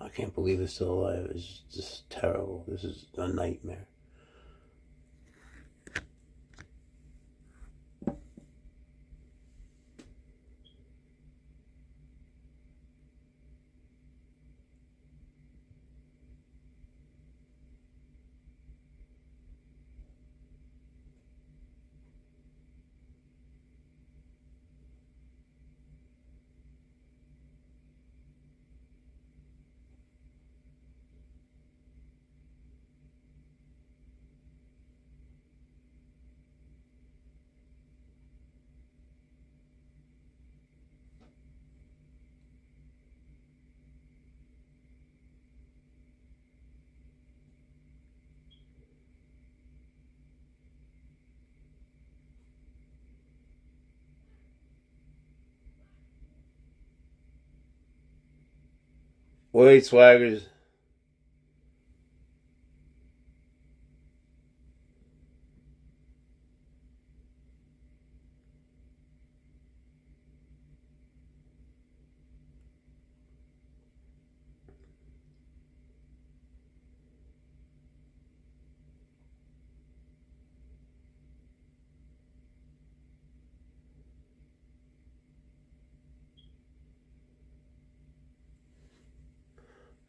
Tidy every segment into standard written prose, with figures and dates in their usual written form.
I can't believe it's still alive. It's just terrible. This is a nightmare. Wait, swaggers.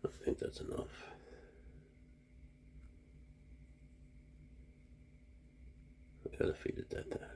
I think that's enough. I gotta feed it that time.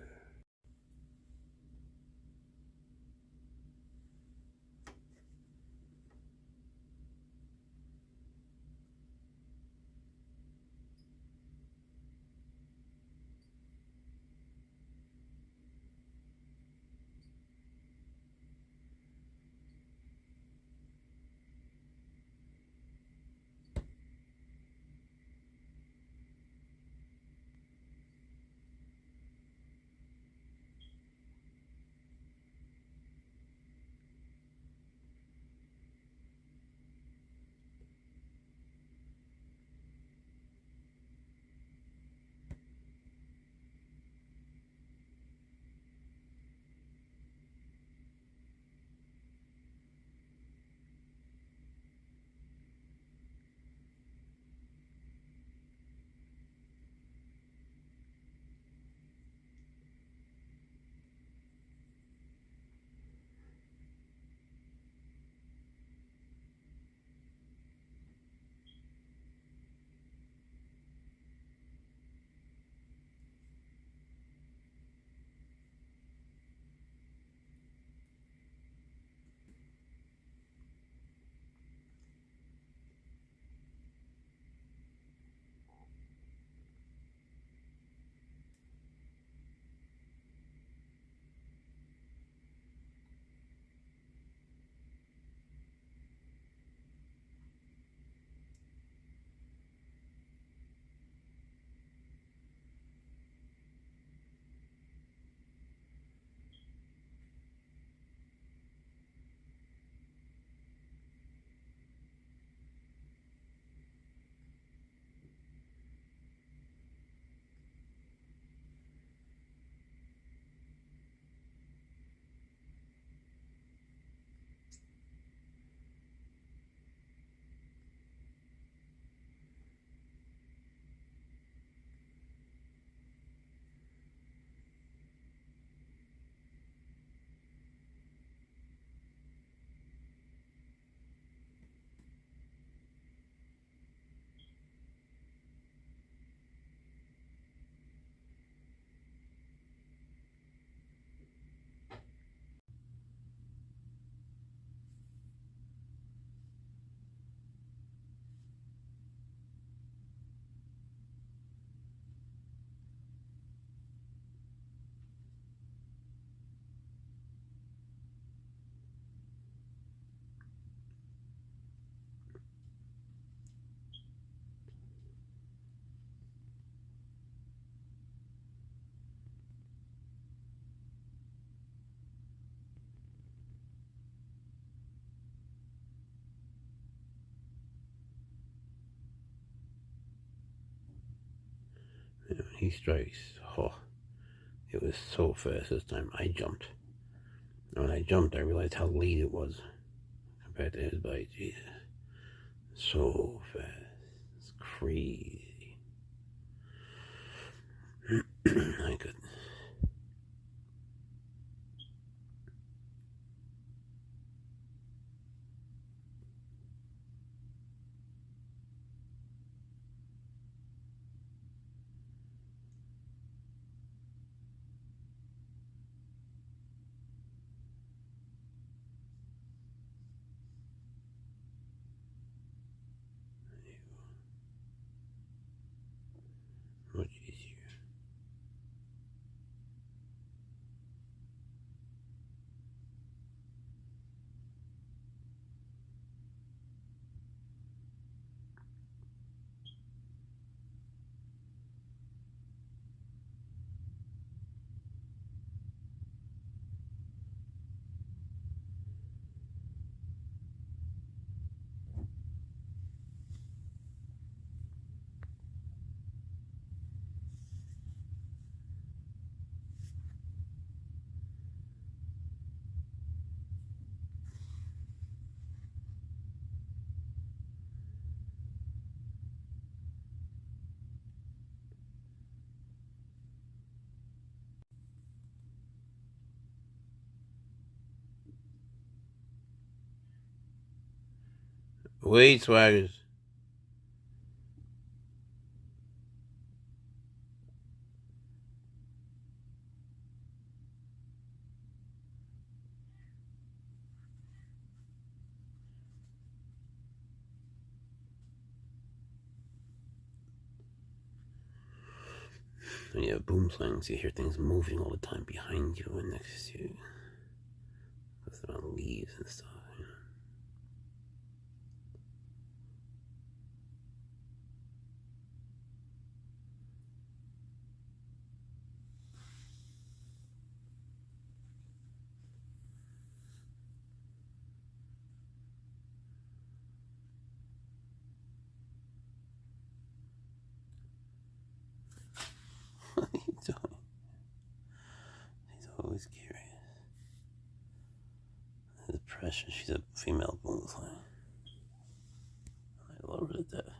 And when he strikes, oh, it was so fast this time. I jumped. And when I jumped, I realized how late it was compared to his bite. Jesus. So fast. It's crazy. My goodness. Much easier. Wait, Swaggers. When you have boom slings, you hear things moving all the time behind you and next to you. Because they're on leaves and stuff, you know. What are you doing? He's always curious. This is Precious. She's a female boomslang. I love her to death.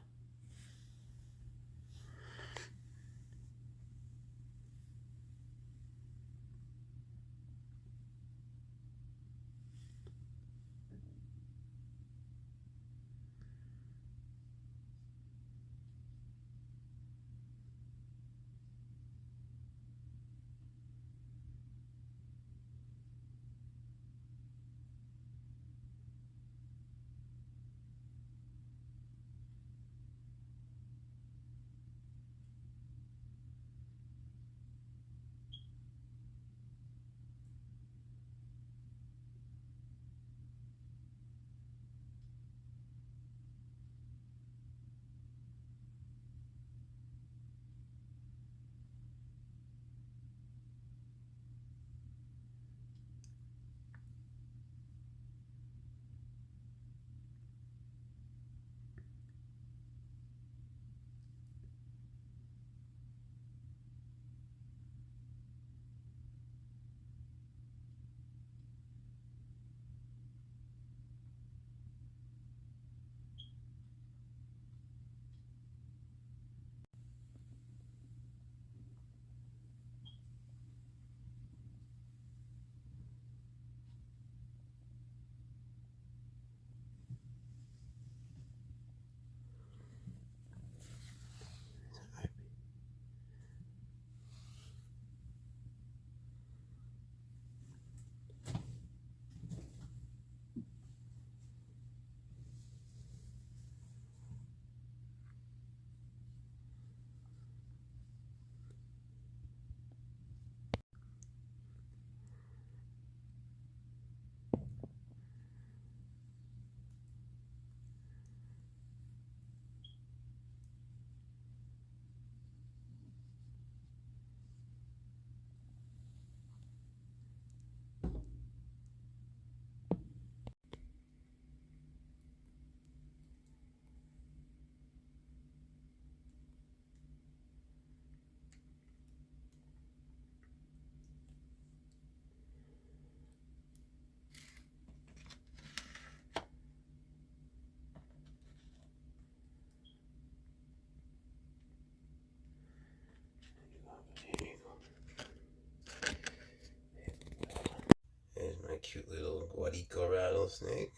calico rattlesnake,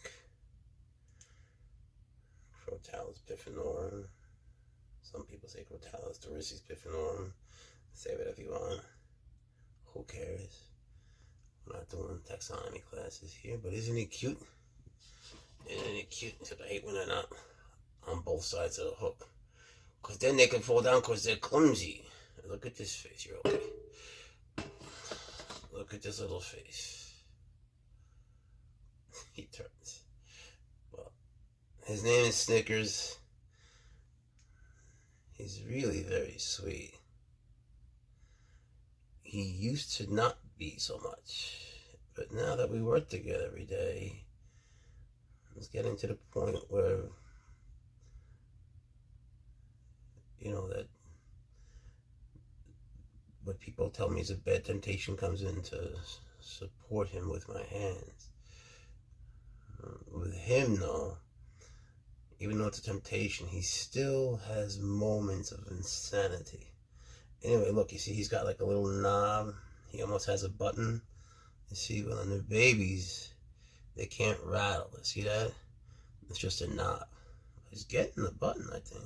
Crotalus bifinorum. Some people say Crotalus dorissis bifinorum. Say whatever you want. Who cares? We're not doing taxonomy classes here, but isn't it cute? Isn't it cute? Except I hate when they're not on both sides of the hook. Because then they can fall down because they're clumsy. Look at this face. You're okay. Look at this little face. He turns. Well, his name is Snickers. He's really very sweet. He used to not be so much. But now that we work together every day, it's getting to the point where, you know, that what people tell me is a bad temptation comes in to support him with my hands. With him, though, even though it's a temptation, he still has moments of insanity. Anyway, look, you see he's got like a little knob. He almost has a button. You see, when they're babies, they can't rattle. You see that? It's just a knob. He's getting the button, I think.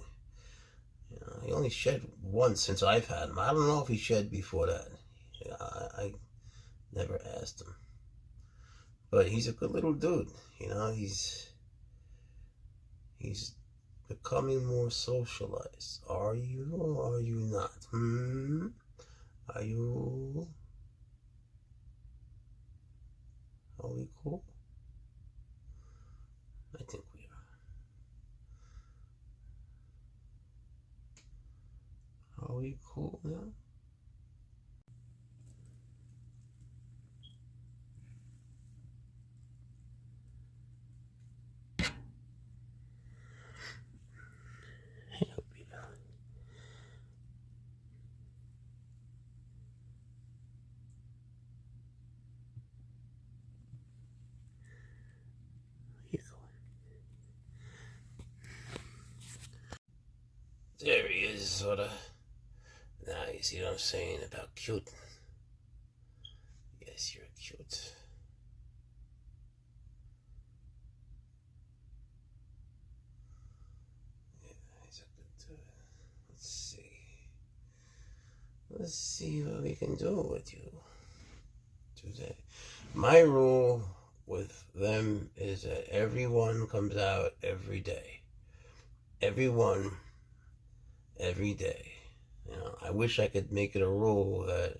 You know, he only shed once since I've had him. I don't know if he shed before that. I never asked him. But he's a good little dude. You know, he's becoming more socialized. Are you or are you not? Are you? Are we cool? I think we are. Are we cool now? There he is, sort of. Now you see what I'm saying about cute. Yes, you're cute. Yeah, he's a good dude. Let's see. Let's see what we can do with you today. My rule with them is that everyone comes out every day. Everyone, every day. You know, I wish I could make it a rule that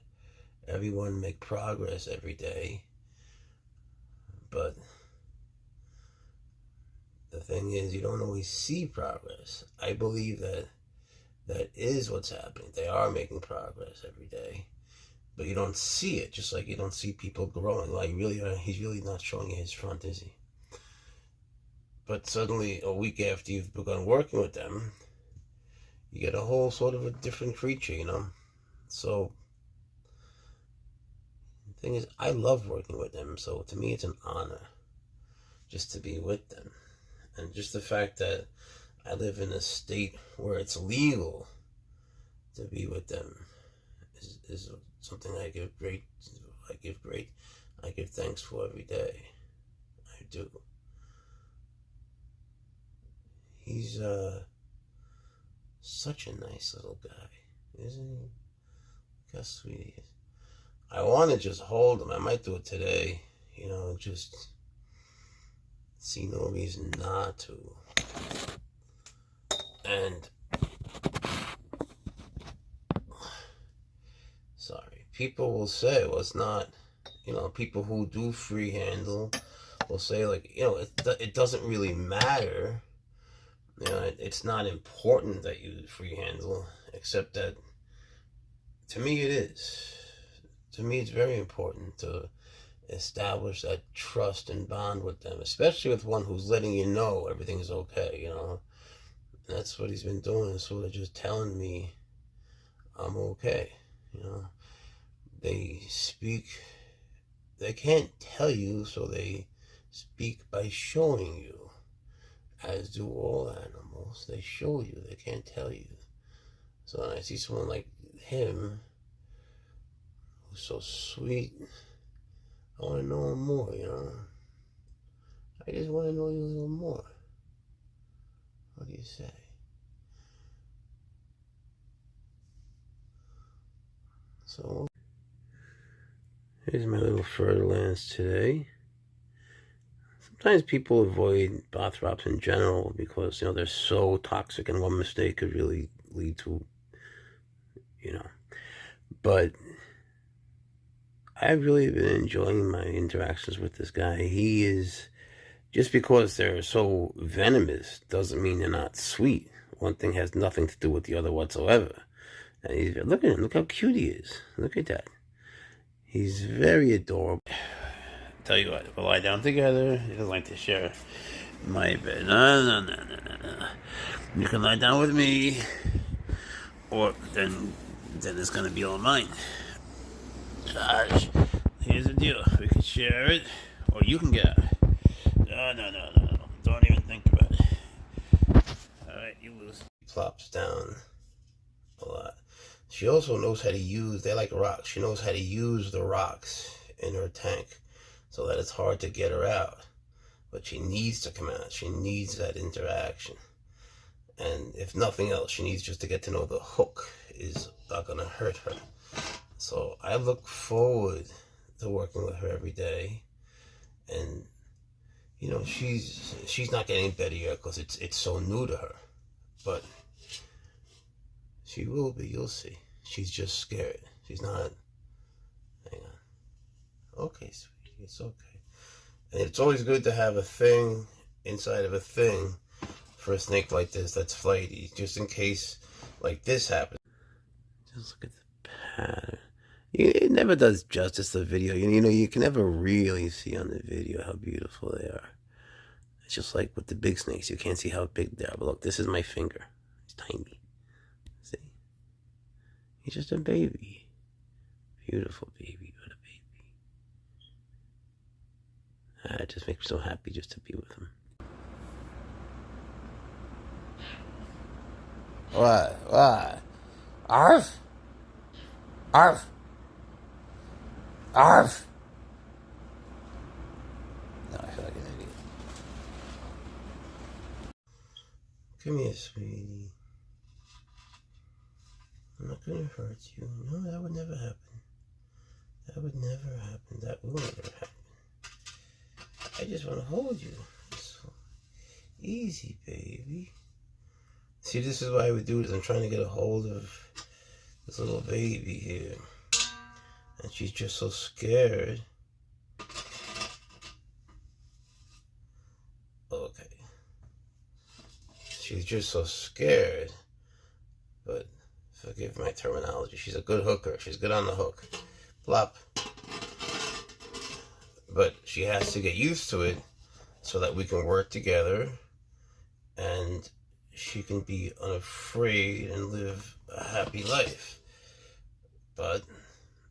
everyone make progress every day. But the thing is, you don't always see progress. I believe that that is what's happening. They are making progress every day. But you don't see it, just like you don't see people growing. Like he's really not showing you his front, is he? But suddenly, a week after you've begun working with them, you get a whole sort of a different creature, you know? So, the thing is, I love working with them, so to me it's an honor just to be with them. And just the fact that I live in a state where it's legal to be with them is something I give thanks for every day. I do. He's such a nice little guy, isn't he? Look how sweet he is. I want to just hold him. I might do it today, you know, just see no reason not to. And sorry, people will say, well, it's not, you know, people who do free handle will say, like, you know, it doesn't really matter. You know, it's not important that you free handle, except that to me it is. To me, it's very important to establish that trust and bond with them, especially with one who's letting you know everything's okay, you know. And that's what he's been doing, sort of just telling me I'm okay, you know. They can't tell you, so they speak by showing you. As do all animals. They show you, they can't tell you. So when I see someone like him, who's so sweet, I want to know him more, you know. I just want to know you a little more. What do you say? So, here's my little Furlands today. Sometimes people avoid bathrops in general because, they're so toxic and one mistake could really lead to, But I've really been enjoying my interactions with this guy. He is, just because they're so venomous doesn't mean they're not sweet. One thing has nothing to do with the other whatsoever. And look at him, look how cute he is. Look at that. He's very adorable. Tell you what, we'll lie down together. He doesn't like to share my bed. No. You can lie down with me, or then it's gonna be all mine. Gosh, here's the deal. We can share it, or you can get out. No. Don't even think about it. Alright, you lose. Plops down a lot. She also knows how to use, they like rocks. She knows how to use the rocks in her tank so that it's hard to get her out. But she needs to come out. She needs that interaction. And if nothing else, she needs just to get to know the hook is not going to hurt her. So I look forward to working with her every day. And, she's not getting better yet because it's so new to her. But she will be, you'll see. She's just scared. She's not. Hang on. Okay, sweetie, it's okay. And it's always good to have a thing inside of a thing for a snake like this that's flighty, just in case like this happens. Just look at the pattern. It never does justice to the video. You can never really see on the video how beautiful they are. It's just like with the big snakes. You can't see how big they are. But look, this is my finger. It's tiny. See? He's just a baby. Beautiful baby, but a baby. It just makes me so happy just to be with him. What? Arf? Arf? Arf? No, I feel like an idiot. Come here, sweetie. I'm not gonna hurt you. No, that would never happen. That would never happen. That will never happen. I just want to hold you. So easy, baby. See, this is why I would do this. I'm trying to get a hold of this little baby here. And she's just so scared. Okay. She's just so scared. But forgive my terminology. She's a good hooker. She's good on the hook. Plop. But she has to get used to it so that we can work together and she can be unafraid and live a happy life. But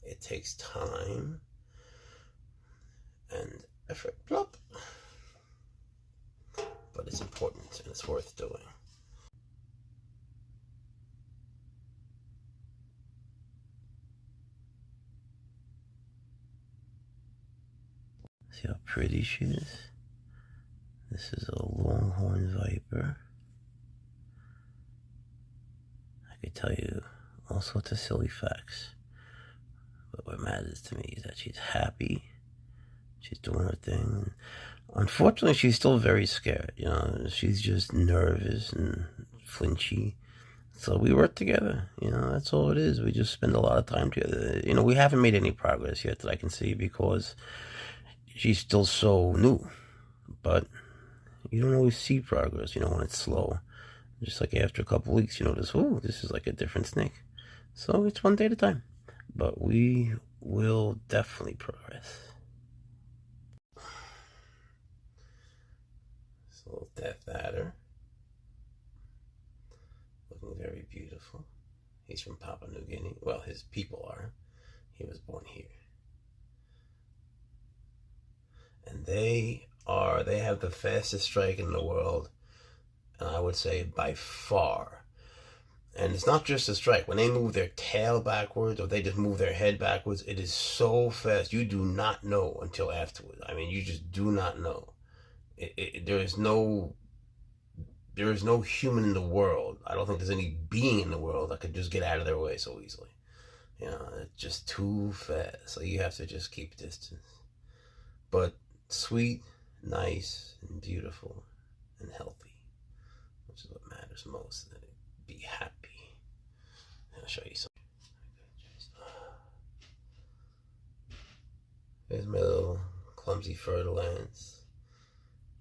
it takes time and effort. Plop. But it's important and it's worth doing. See how pretty she is? This is a longhorn viper. I could tell you all sorts of silly facts. But what matters to me is that she's happy. She's doing her thing. Unfortunately, she's still very scared. She's just nervous and flinchy. So we work together. That's all it is. We just spend a lot of time together. We haven't made any progress yet that I can see because she's still so new. But you don't always see progress, when it's slow. Just like after a couple weeks, you notice, oh, this is like a different snake. So it's one day at a time. But we will definitely progress. This little death adder. Looking very beautiful. He's from Papua New Guinea. Well, his people are. He was born here. And they have the fastest strike in the world. And I would say by far. And it's not just a strike. When they move their tail backwards or they just move their head backwards, it is so fast. You do not know until afterwards. I mean, you just do not know. there is no human in the world. I don't think there's any being in the world that could just get out of their way so easily. You know, it's just too fast. So you have to just keep distance. But sweet, nice, and beautiful, and healthy, which is what matters most. That it be happy. I'll show you something. There's my little clumsy Ferdinand.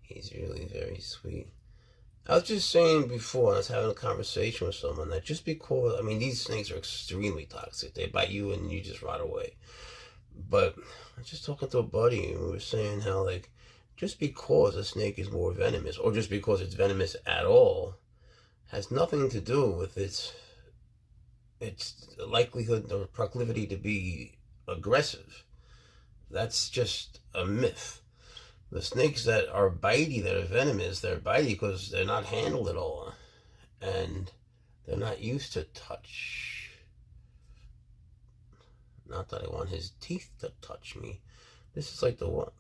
He's really very sweet. I was just saying before, I was having a conversation with someone that just because, I mean, these snakes are extremely toxic. They bite you and you just rot away. But I was just talking to a buddy and we were saying how, like, just because a snake is more venomous, or just because it's venomous at all, has nothing to do with its likelihood or proclivity to be aggressive. That's just a myth. The snakes that are bitey, that are venomous, they're bitey because they're not handled at all. And they're not used to touch. Not that I want his teeth to touch me. This is like the one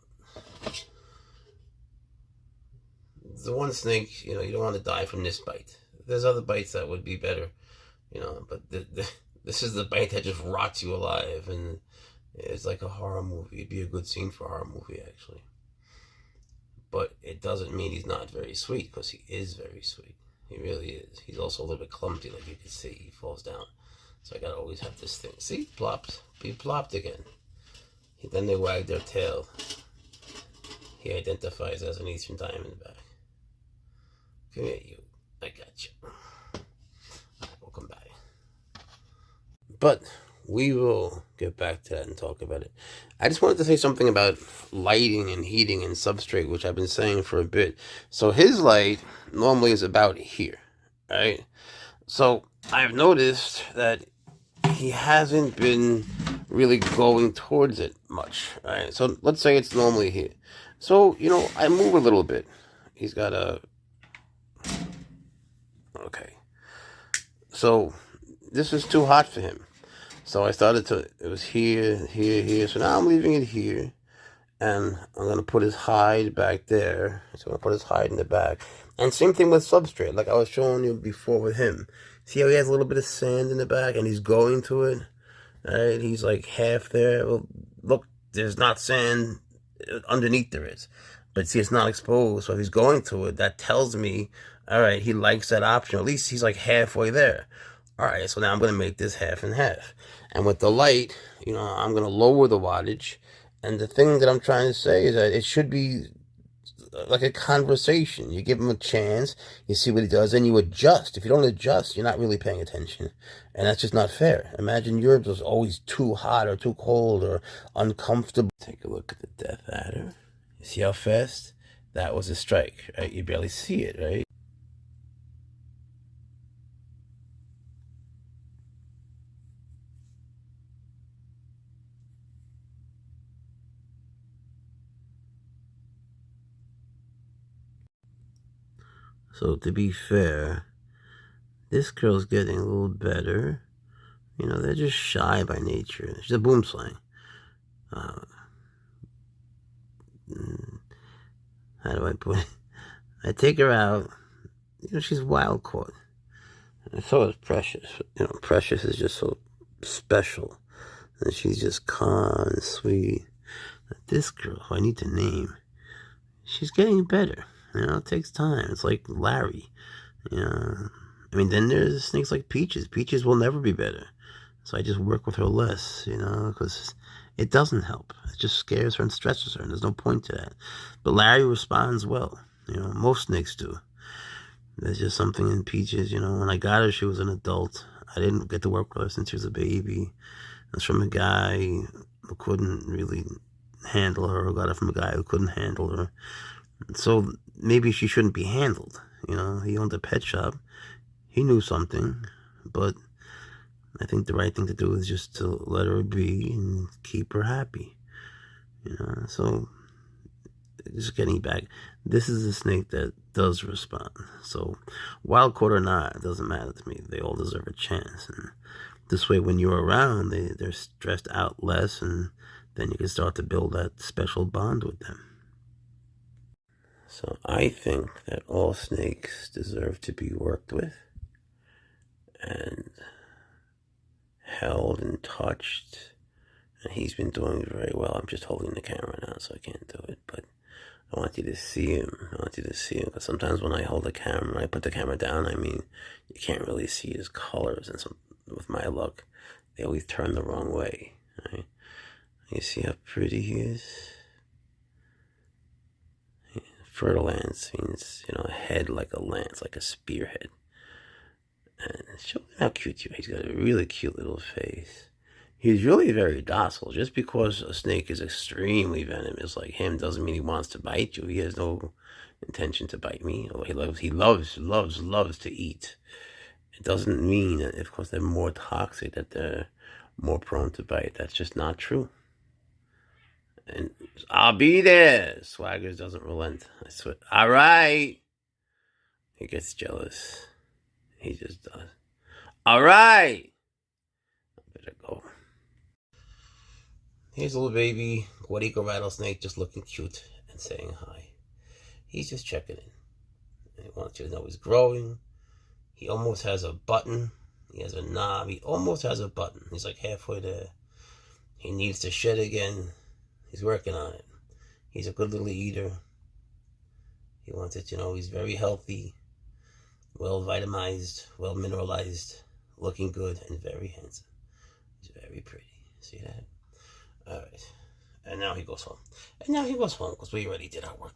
snake, you know, you don't want to die from this bite. There's other bites that would be better, you know, but this is the bite that just rots you alive. And it's like a horror movie. It'd be a good scene for a horror movie, actually. But it doesn't mean he's not very sweet, because he is very sweet. He really is. He's also a little bit clumsy, like you can see. He falls down. So I gotta always have this thing. See? Plopped. He plopped again. Then they wag their tail. He identifies as an Eastern Diamondback. Come here, you. I got you. We'll come back. But we will get back to that and talk about it. I just wanted to say something about lighting and heating and substrate, which I've been saying for a bit. So his light normally is about here, right? So I've noticed that he hasn't been really going towards it much, right? So let's say it's normally here. So, you know, I move a little bit. He's got a... Okay. So this is too hot for him. So I started to, it was here, here, here. So now I'm leaving it here. And I'm going to put his hide back there. So I'm going to put his hide in the back. And same thing with substrate, like I was showing you before with him. See how he has a little bit of sand in the back and he's going to it? Right? He's like half there. Well, look, there's not sand. Underneath there is. But see, it's not exposed. So if he's going to it, that tells me, all right, he likes that option. At least he's like halfway there. All right, so now I'm going to make this half and half. And with the light, you know, I'm going to lower the wattage. And the thing that I'm trying to say is that it should be like a conversation. You give him a chance, you see what he does, and you adjust. If you don't adjust, you're not really paying attention. And that's just not fair. Imagine yours was always too hot or too cold or uncomfortable. Take a look at the Death Adder. You see how fast? That was a strike, right? You barely see it, right? So to be fair, this girl's getting a little better. You know, they're just shy by nature. She's a boom slang. How do I put it? I take her out. You know, she's wild caught. And so is Precious. You know, Precious is just so special. And she's just calm and sweet. But this girl, who I need to name, she's getting better. You know, it takes time. It's like Larry. You know, I mean, then there's snakes like Peaches. Peaches will never be better. So I just work with her less, you know, because it doesn't help. It just scares her and stresses her, and there's no point to that. But Larry responds well. You know, most snakes do. There's just something in Peaches, you know. When I got her, she was an adult. I didn't get to work with her since she was a baby. It's from a guy who couldn't really handle her, or got it from a guy who couldn't handle her. So maybe she shouldn't be handled. You know, he owned a pet shop. He knew something, but I think the right thing to do is just to let her be and keep her happy. You know, so just getting back, this is a snake that does respond. So wild caught or not, it doesn't matter to me. They all deserve a chance. And this way, when you're around, they're stressed out less, and then you can start to build that special bond with them. So I think that all snakes deserve to be worked with and held and touched. And he's been doing very well. I'm just holding the camera now, so I can't do it. But I want you to see him. I want you to see him. Because sometimes when I hold the camera, I put the camera down, I mean, you can't really see his colors. And with my luck, they always turn the wrong way. Right? You see how pretty he is? Fertile lance means, a head like a lance, like a spearhead. And show him how cute you are. He's got a really cute little face. He's really very docile. Just because a snake is extremely venomous like him doesn't mean he wants to bite you. He has no intention to bite me. He loves to eat. It doesn't mean that, of course, they're more toxic, that they're more prone to bite. That's just not true. And I'll be there. Swaggers doesn't relent. I swear. All right. He gets jealous. He just does. All right. I better go. Here's a little baby Guarico rattlesnake just looking cute and saying hi. He's just checking in. And he wants you to know he's growing. He almost has a button. He has a knob. He almost has a button. He's like halfway there. He needs to shed again. He's working on it. He's a good little eater. He wants it to know he's very healthy, well vitamized, well mineralized, looking good, and very handsome. He's very pretty. See that? All right. And now he goes home. Because we already did our work.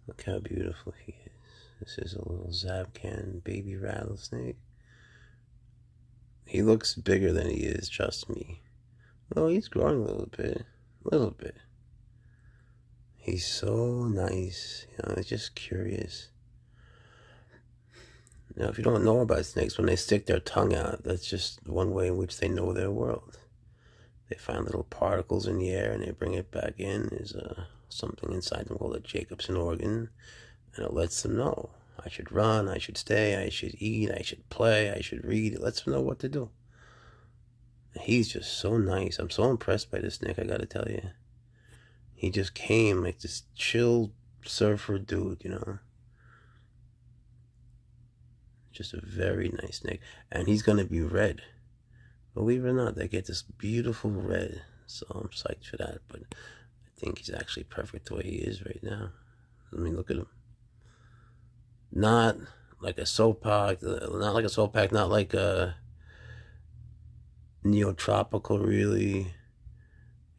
Look how beautiful he is. This is a little Zabcan baby rattlesnake. He looks bigger than he is, trust me. Well, he's growing a little bit. He's so nice. He's just curious. If you don't know about snakes, when they stick their tongue out, that's just one way in which they know their world. They find little particles in the air and they bring it back in. There's something inside them called a Jacobson organ, and it lets them know. I should run, I should stay, I should eat, I should play, I should read. It lets them know what to do. He's just so nice. I'm so impressed by this snake, I gotta tell you. He just came like this chill surfer dude, Just a very nice snake. And he's gonna be red. Believe it or not, they get this beautiful red. So I'm psyched for that. But I think he's actually perfect the way he is right now. I mean, look at him. Not like a soappack, not like a neotropical, really.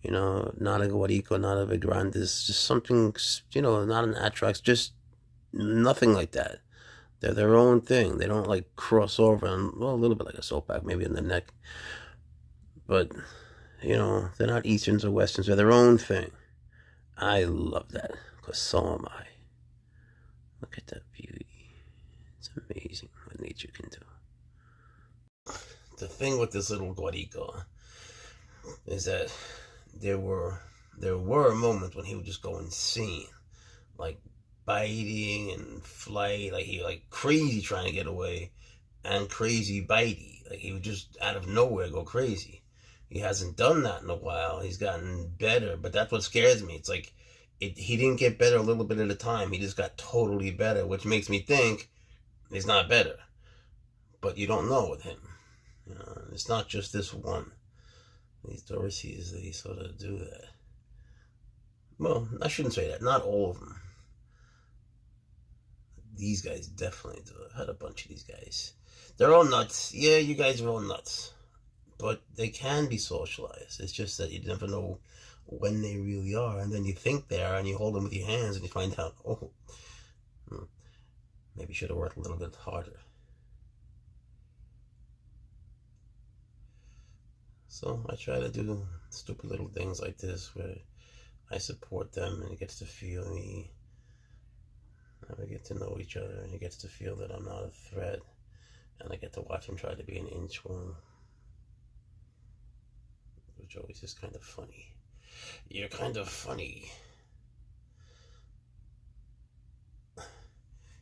Not a Guarico, not a Vigrandis, just something, not an Atrax, just nothing like that. They're their own thing. They don't like cross over, and a little bit like a soappack, maybe in the neck. But, they're not Easterns or Westerns. They're their own thing. I love that, because so am I. Look at that beauty. It's amazing what nature can do. The thing with this little Guarico is that there were moments when he would just go insane, like biting and flight, like he crazy trying to get away, and crazy bitey, like he would just out of nowhere go crazy. He hasn't done that in a while. He's gotten better, but that's what scares me. It's like he didn't get better a little bit at a time. He just got totally better, which makes me think he's not better. But you don't know with him. It's not just this one. These Dorseys, they sort of do that. Well, I shouldn't say that. Not all of them. These guys definitely do. I've had a bunch of these guys. They're all nuts. Yeah, you guys are all nuts. But they can be socialized. It's just that you never know when they really are. And then you think they are, and you hold them with your hands, and you find out, maybe you should have worked a little bit harder. So I try to do stupid little things like this where I support them and he gets to feel me. And we get to know each other and he gets to feel that I'm not a threat. And I get to watch him try to be an inchworm. Which always is kind of funny. You're kind of funny.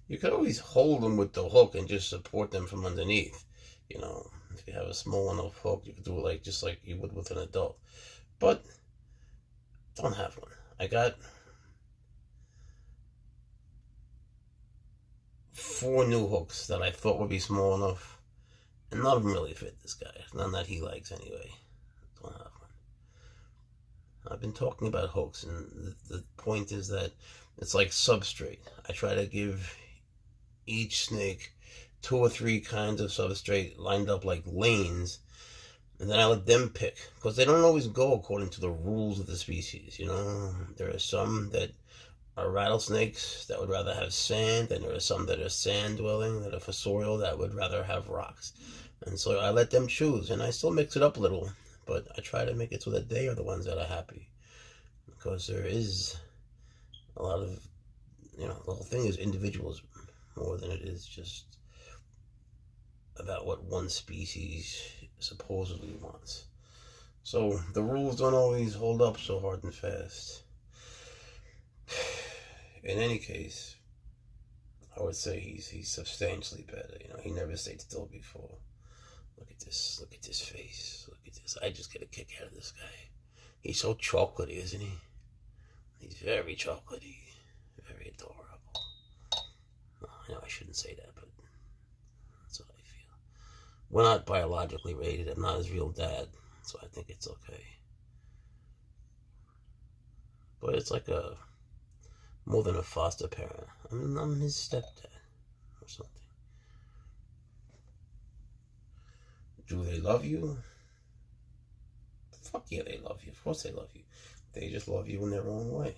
You could always hold them with the hook and just support them from underneath. If you have a small enough hook, you could do it just like you would with an adult. But don't have one. I got 4 new hooks that I thought would be small enough, and none of them really fit this guy. None that he likes anyway. Don't have one. I've been talking about hooks, and the point is that it's like substrate. I try to give each snake 2 or 3 kinds of substrate lined up like lanes, and then I let them pick, because they don't always go according to the rules of the species, you know. There are some that are rattlesnakes that would rather have sand, and there are some that are sand-dwelling, that are fossorial, that would rather have rocks. And so I let them choose, and I still mix it up a little, but I try to make it so that they are the ones that are happy, because there is a lot of, you know, the whole thing is individuals more than it is just about what one species supposedly wants. So the rules don't always hold up so hard and fast. In any case, I would say he's substantially better. You know, he never stayed still before. Look at this face. Look at this. I just get a kick out of this guy. He's so chocolatey, isn't he? He's very chocolatey, very adorable. I know I shouldn't say that, but that's what I feel. We're not biologically rated. I'm not his real dad, so I think it's okay. But it's like more than a foster parent. I'm his stepdad or something. Do they love you? Fuck yeah, they love you. Of course they love you. They just love you in their own way.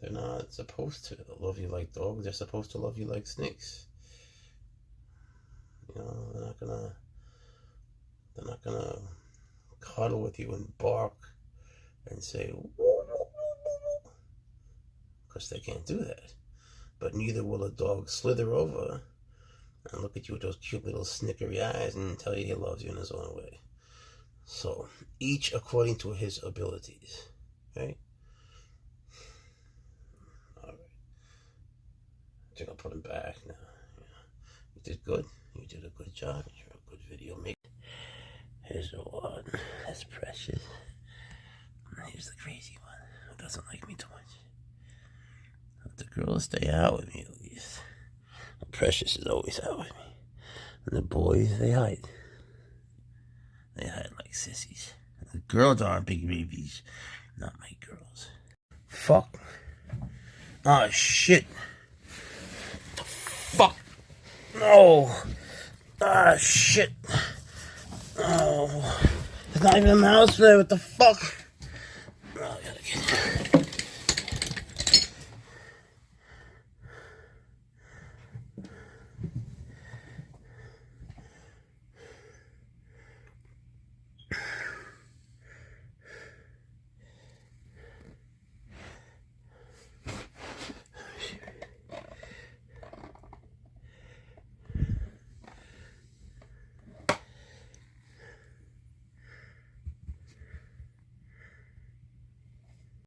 They're not supposed to love you like dogs. They're supposed to love you like snakes. You know, they're not gonna cuddle with you and bark and say, because they can't do that. But neither will a dog slither over and look at you with those cute little snickery eyes and tell you he loves you in his own way. So, each according to his abilities, right? All right. I think I'll put him back now. Yeah. You did good. You did a good job. You're a good video maker. Here's the one. That's Precious. And here's the crazy one who doesn't like me too much. Let the girls stay out with me at least. Precious is always out with me. And the boys, they hide. They hide like sissies. The girls are big babies, not my girls. Fuck. Oh, shit. What the fuck? No. Ah, shit. Oh. There's not even a mouse there. What the fuck? Oh, I gotta get